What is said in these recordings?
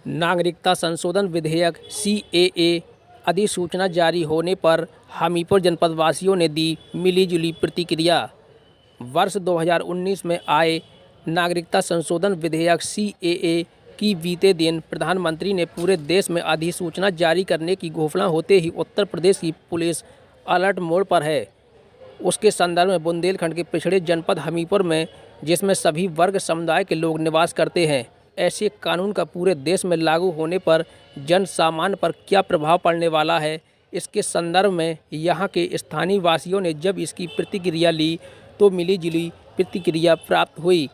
नागरिकता संशोधन विधेयक सीएए अधिसूचना जारी होने पर हमीरपुर जनपद वासियों ने दी मिलीजुली प्रतिक्रिया। वर्ष 2019 में आए नागरिकता संशोधन विधेयक सीएए की बीते दिन प्रधानमंत्री ने पूरे देश में अधिसूचना जारी करने की घोषणा होते ही उत्तर प्रदेश की पुलिस अलर्ट मोड पर है। उसके संदर्भ में बुंदेलखंड के पिछड़े जनपद हमीरपुर में, जिसमें सभी वर्ग समुदाय के लोग निवास करते हैं, ऐसे कानून का पूरे देश में लागू होने पर जन सामान्य पर क्या प्रभाव पड़ने वाला है, इसके संदर्भ में यहाँ के स्थानीय वासियों ने जब इसकी प्रतिक्रिया ली तो मिलीजुली प्रतिक्रिया प्राप्त हुई।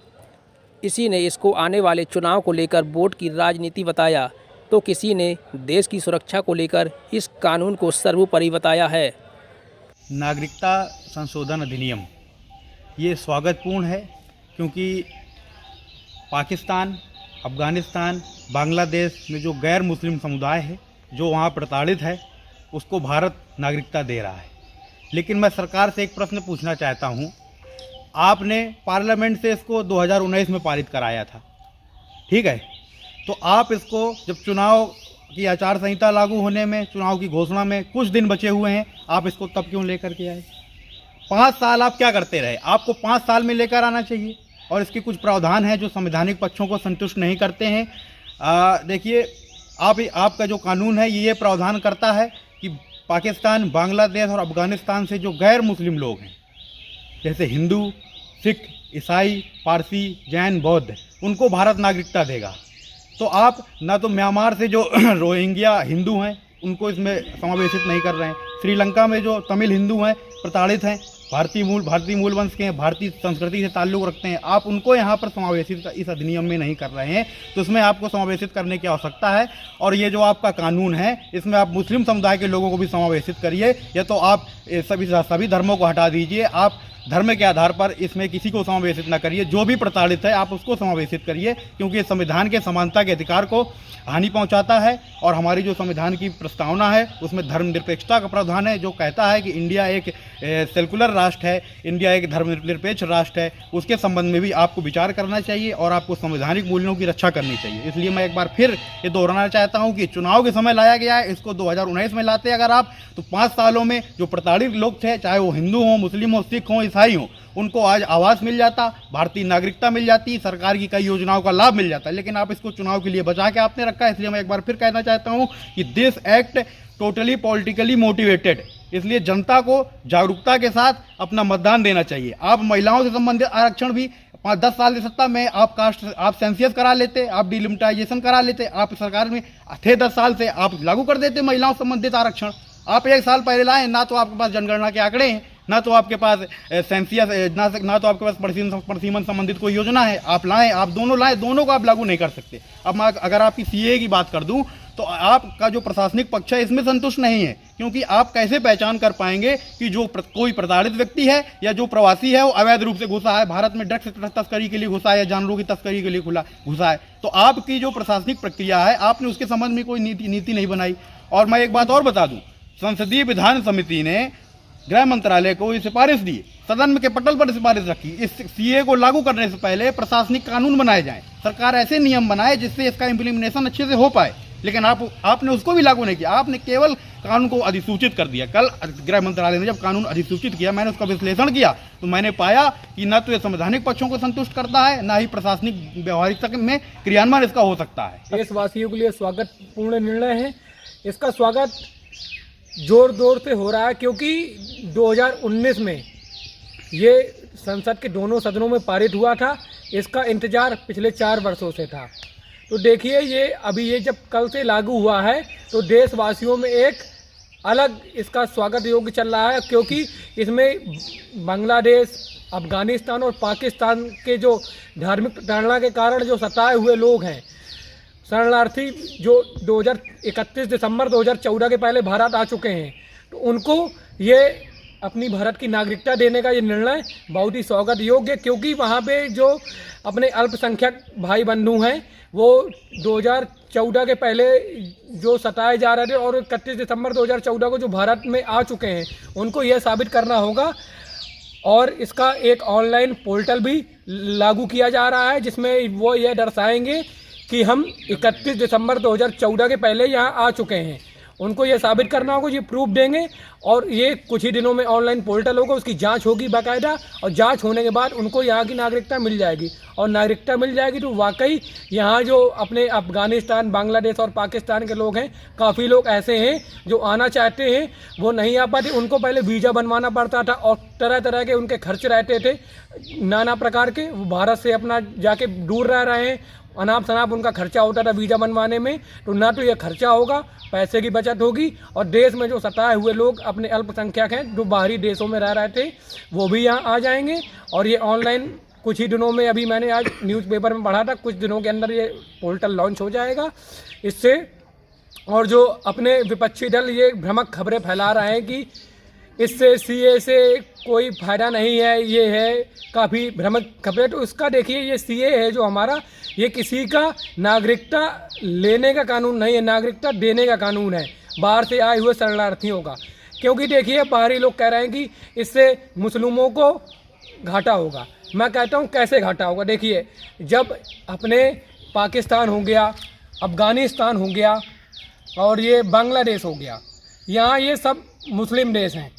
किसी ने इसको आने वाले चुनाव को लेकर वोट की राजनीति बताया, तो किसी ने देश की सुरक्षा को लेकर इस कानून को सर्वोपरि बताया है। नागरिकता संशोधन अधिनियम ये स्वागतपूर्ण है, क्योंकि पाकिस्तान, अफ़गानिस्तान, बांग्लादेश में जो गैर मुस्लिम समुदाय है, जो वहाँ प्रताड़ित है, उसको भारत नागरिकता दे रहा है। लेकिन मैं सरकार से एक प्रश्न पूछना चाहता हूँ। आपने पार्लियामेंट से इसको 2019 में पारित कराया था, ठीक है? तो आप इसको जब चुनाव की आचार संहिता लागू होने में, चुनाव की घोषणा में कुछ दिन बचे हुए हैं, आप इसको तब क्यों लेकर के आए? 5 साल आप क्या करते रहे? आपको 5 साल में लेकर आना चाहिए। और इसके कुछ प्रावधान हैं जो संवैधानिक पक्षों को संतुष्ट नहीं करते हैं। देखिए, आपका जो कानून है ये प्रावधान करता है कि पाकिस्तान, बांग्लादेश और अफ़गानिस्तान से जो गैर मुस्लिम लोग हैं, जैसे हिंदू, सिख, ईसाई, पारसी, जैन, बौद्ध, उनको भारत नागरिकता देगा। तो आप ना तो म्यांमार से जो रोहिंग्या हिंदू हैं उनको इसमें समावेशित नहीं कर रहे हैं। श्रीलंका में जो तमिल हिंदू हैं, प्रताड़ित हैं, भारतीय मूल वंश के हैं, भारतीय संस्कृति से ताल्लुक़ रखते हैं, आप उनको यहाँ पर समावेशित इस अधिनियम में नहीं कर रहे हैं। तो इसमें आपको समावेशित करने की आवश्यकता है। और ये जो आपका कानून है, इसमें आप मुस्लिम समुदाय के लोगों को भी समावेशित करिए, या तो आप सभी धर्मों को हटा दीजिए। आप धर्म के आधार पर इसमें किसी को समावेशित न करिए। जो भी प्रताड़ित है आप उसको समावेशित करिए, क्योंकि ये संविधान के समानता के अधिकार को हानि पहुंचाता है। और हमारी जो संविधान की प्रस्तावना है उसमें धर्मनिरपेक्षता का प्रावधान है, जो कहता है कि इंडिया एक सेकुलर राष्ट्र है, इंडिया एक धर्मनिरपेक्ष राष्ट्र है। उसके संबंध में भी आपको विचार करना चाहिए और आपको संवैधानिक मूल्यों की रक्षा करनी चाहिए। इसलिए मैं एक बार फिर ये दोहराना चाहता हूँ कि चुनाव के समय लाया गया है, इसको 2019 में लाते अगर आप, तो 5 सालों में जो प्रताड़ित लोग थे, चाहे वो हिंदू हों, मुस्लिम हों, सिख हों, ईसाई हों, उनको आज आवास मिल जाता, भारतीय नागरिकता मिल जाती, सरकार की कई योजनाओं का लाभ मिल जाता है। लेकिन आप इसको चुनाव के लिए बचा के आपने रखा है। इसलिए मैं एक बार फिर कहना चाहता हूं कि this act totally politically motivated. इसलिए जनता को जागरूकता के साथ अपना मतदान देना चाहिए। आप महिलाओं से संबंधित आरक्षण भी 5-10 साल की सत्ता में आप सेंसियस करा लेते, आप डिलिमिटाइजेशन करा लेते, आप सरकार में थे 10 साल से आप लागू कर देते महिलाओं से संबंधित आरक्षण। आप 1 साल पहले लाए, ना तो आपके पास जनगणना के आंकड़े हैं, ना तो आपके पास सेंसियस, ना तो आपके पास परिसीमन संबंधित कोई योजना है। आप लाएं, आप दोनों लाएं, दोनों को आप लागू नहीं कर सकते। अब मैं अगर आपकी सीए की बात कर दूं, तो आपका जो प्रशासनिक पक्ष है इसमें संतुष्ट नहीं है, क्योंकि आप कैसे पहचान कर पाएंगे कि जो कोई प्रताड़ित व्यक्ति है या जो प्रवासी है वो अवैध रूप से घुसा है, भारत में ड्रग्स तस्करी के लिए घुसा है या जानवरों की तस्करी के लिए घुसा है। तो आपकी जो प्रशासनिक प्रक्रिया है, आपने उसके संबंध में कोई नीति नहीं बनाई। और मैं एक बात और बता दूं, संसदीय विधान समिति ने गृह मंत्रालय को ये सिफारिश दी, सदन के पटल पर सिफारिश रखी, इस सीए को लागू करने से पहले प्रशासनिक कानून बनाए जाएं, सरकार ऐसे नियम बनाए जिससे इसका इम्प्लीमेंटेशन अच्छे से हो पाए। लेकिन आपने उसको भी लागू नहीं किया, आपने केवल कानून को अधिसूचित कर दिया। कल गृह मंत्रालय ने जब कानून अधिसूचित किया, मैंने उसका विश्लेषण किया, तो मैंने पाया कि न तो ये संवैधानिक पक्षों को संतुष्ट करता है, ना ही प्रशासनिक व्यवहारिकता में क्रियान्वयन इसका हो सकता है। देशवासियों के लिए स्वागतपूर्ण निर्णय है। इसका स्वागत जोर जोर से हो रहा है, क्योंकि 2019 में ये संसद के दोनों सदनों में पारित हुआ था। इसका इंतजार पिछले 4 वर्षों से था। तो देखिए, ये जब कल से लागू हुआ है तो देशवासियों में एक अलग इसका स्वागत योग्य चल रहा है, क्योंकि इसमें बांग्लादेश, अफ़गानिस्तान और पाकिस्तान के जो धार्मिक प्रताड़ना के कारण जो सताए हुए लोग हैं, शरणार्थी, जो 31 दिसंबर 2014 के पहले भारत आ चुके हैं, तो उनको ये अपनी भारत की नागरिकता देने का ये निर्णय बहुत ही स्वागत योग्य है। क्योंकि वहाँ पे जो अपने अल्पसंख्यक भाई बंधु हैं, वो 2014 के पहले जो सताए जा रहे थे और 31 दिसंबर 2014 को जो भारत में आ चुके हैं, उनको यह साबित करना होगा। और इसका एक ऑनलाइन पोर्टल भी लागू किया जा रहा है, जिसमें वो यह दर्शाएंगे कि हम 31 दिसंबर 2014 के पहले यहाँ आ चुके हैं। उनको ये साबित करना होगा, ये प्रूफ देंगे और ये कुछ ही दिनों में ऑनलाइन पोर्टल होगा, उसकी जांच होगी बाकायदा, और जांच होने के बाद उनको यहाँ की नागरिकता मिल जाएगी। और नागरिकता मिल जाएगी तो वाकई यहाँ जो अपने अफ़गानिस्तान, बांग्लादेश और पाकिस्तान के लोग हैं, काफ़ी लोग ऐसे हैं जो आना चाहते हैं, वो नहीं आ पाते। उनको पहले वीज़ा बनवाना पड़ता था और तरह तरह के उनके खर्च रहते थे, नाना प्रकार के। वो भारत से अपना जाके दूर रह रहे हैं, अनाप शनाप उनका खर्चा होता था वीज़ा बनवाने में। तो ना तो ये खर्चा होगा, पैसे की बचत होगी, और देश में जो सताए हुए लोग अपने अल्पसंख्यक हैं जो बाहरी देशों में रह रहे थे, वो भी यहाँ आ जाएंगे। और ये ऑनलाइन कुछ ही दिनों में, अभी मैंने आज न्यूज़पेपर में पढ़ा था, कुछ दिनों के अंदर ये पोर्टल लॉन्च हो जाएगा इससे। और जो अपने विपक्षी दल ये भ्रामक खबरें फैला रहे हैं कि इससे सीए से कोई फ़ायदा नहीं है, ये है काफ़ी भ्रामक खबरें। तो इसका देखिए, ये सीए है जो हमारा, ये किसी का नागरिकता लेने का कानून नहीं है, नागरिकता देने का कानून है बाहर से आए हुए शरणार्थियों का। क्योंकि देखिए, बाहरी लोग कह रहे हैं कि इससे मुस्लिमों को घाटा होगा। मैं कहता हूँ कैसे घाटा होगा। देखिए, जब अपने पाकिस्तान हो गया, अफ़गानिस्तान हो गया और ये बांग्लादेश हो गया, यहाँ ये सब मुस्लिम देश हैं।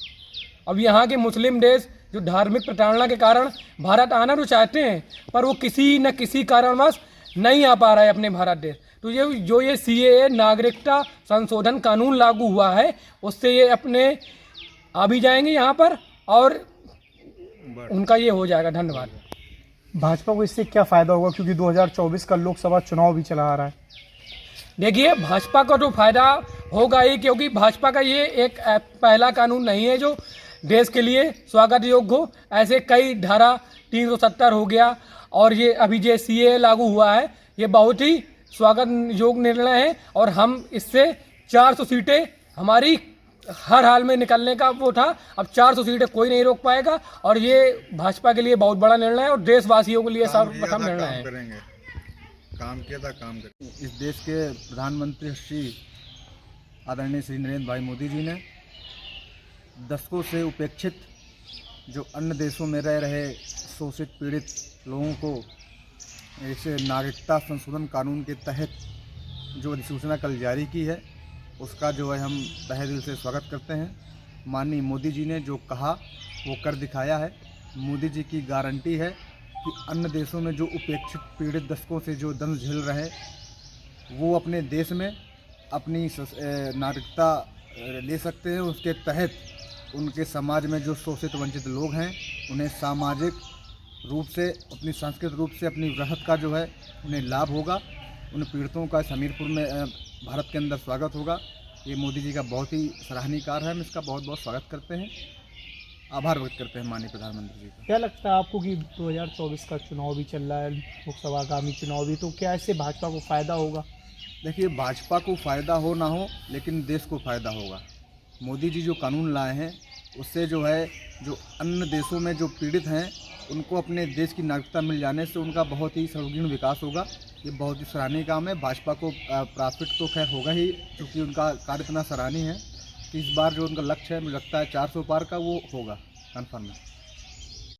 अब यहाँ के मुस्लिम देश जो धार्मिक प्रताड़ना के कारण भारत आना तो चाहते हैं, पर वो किसी न किसी कारणवश नहीं आ पा रहा है अपने भारत देश। तो ये जो ये सीएए नागरिकता संशोधन कानून लागू हुआ है, उससे ये अपने आ भी जाएंगे यहाँ पर और उनका ये हो जाएगा। धन्यवाद। भाजपा को इससे क्या फ़ायदा होगा, क्योंकि 2024 का लोकसभा चुनाव भी चला आ रहा है? देखिए, भाजपा को तो फायदा होगा ही, क्योंकि भाजपा का ये एक पहला कानून नहीं है जो देश के लिए स्वागत योग्य हो। ऐसे कई धारा 370 हो गया और ये अभी जो सीए लागू हुआ है, ये बहुत ही स्वागत योग्य निर्णय है। और हम इससे 400 सीटें हमारी हर हाल में निकलने का वो था, अब 400 सीटें कोई नहीं रोक पाएगा। और ये भाजपा के लिए बहुत बड़ा निर्णय है और देशवासियों के लिए सर्वप्रथम निर्णय है। काम किया था, काम कर। इस देश के प्रधानमंत्री श्री आदरणीय श्री नरेंद्र भाई मोदी जी ने दशकों से उपेक्षित जो अन्य देशों में रह रहे शोषित पीड़ित लोगों को ऐसे नागरिकता संशोधन कानून के तहत जो अधिसूचना कल जारी की है, उसका जो है हम तहे दिल से स्वागत करते हैं। माननीय मोदी जी ने जो कहा वो कर दिखाया है। मोदी जी की गारंटी है कि अन्य देशों में जो उपेक्षित पीड़ित दशकों से जो दंड झेल रहे, वो अपने देश में अपनी नागरिकता ले सकते हैं। उसके तहत उनके समाज में जो शोषित वंचित लोग हैं, उन्हें सामाजिक रूप से, अपनी सांस्कृतिक रूप से अपनी विरासत का जो है उन्हें लाभ होगा। उन पीड़ितों का हमीरपुर में भारत के अंदर स्वागत होगा। ये मोदी जी का बहुत ही सराहनीय कार्य है। हम इसका बहुत बहुत स्वागत करते हैं, आभार व्यक्त करते हैं माननीय प्रधानमंत्री जी का। क्या लगता है आपको कि 2024 का चुनाव भी चल रहा है, लोकसभा आगामी चुनाव भी, तो क्या इससे भाजपा को फ़ायदा होगा? देखिए, भाजपा को फ़ायदा हो ना हो, लेकिन देश को फ़ायदा होगा। मोदी जी जो कानून लाए हैं, उससे जो है जो अन्य देशों में जो पीड़ित हैं, उनको अपने देश की नागरिकता मिल जाने से उनका बहुत ही सर्वांगीण विकास होगा। ये बहुत ही सराहनीय काम है। भाजपा को प्रॉफिट तो खैर होगा ही, क्योंकि उनका कार्य इतना सराहनीय है कि इस बार जो उनका लक्ष्य है, मुझे लगता है 400 पार का वो होगा कन्फर्म है।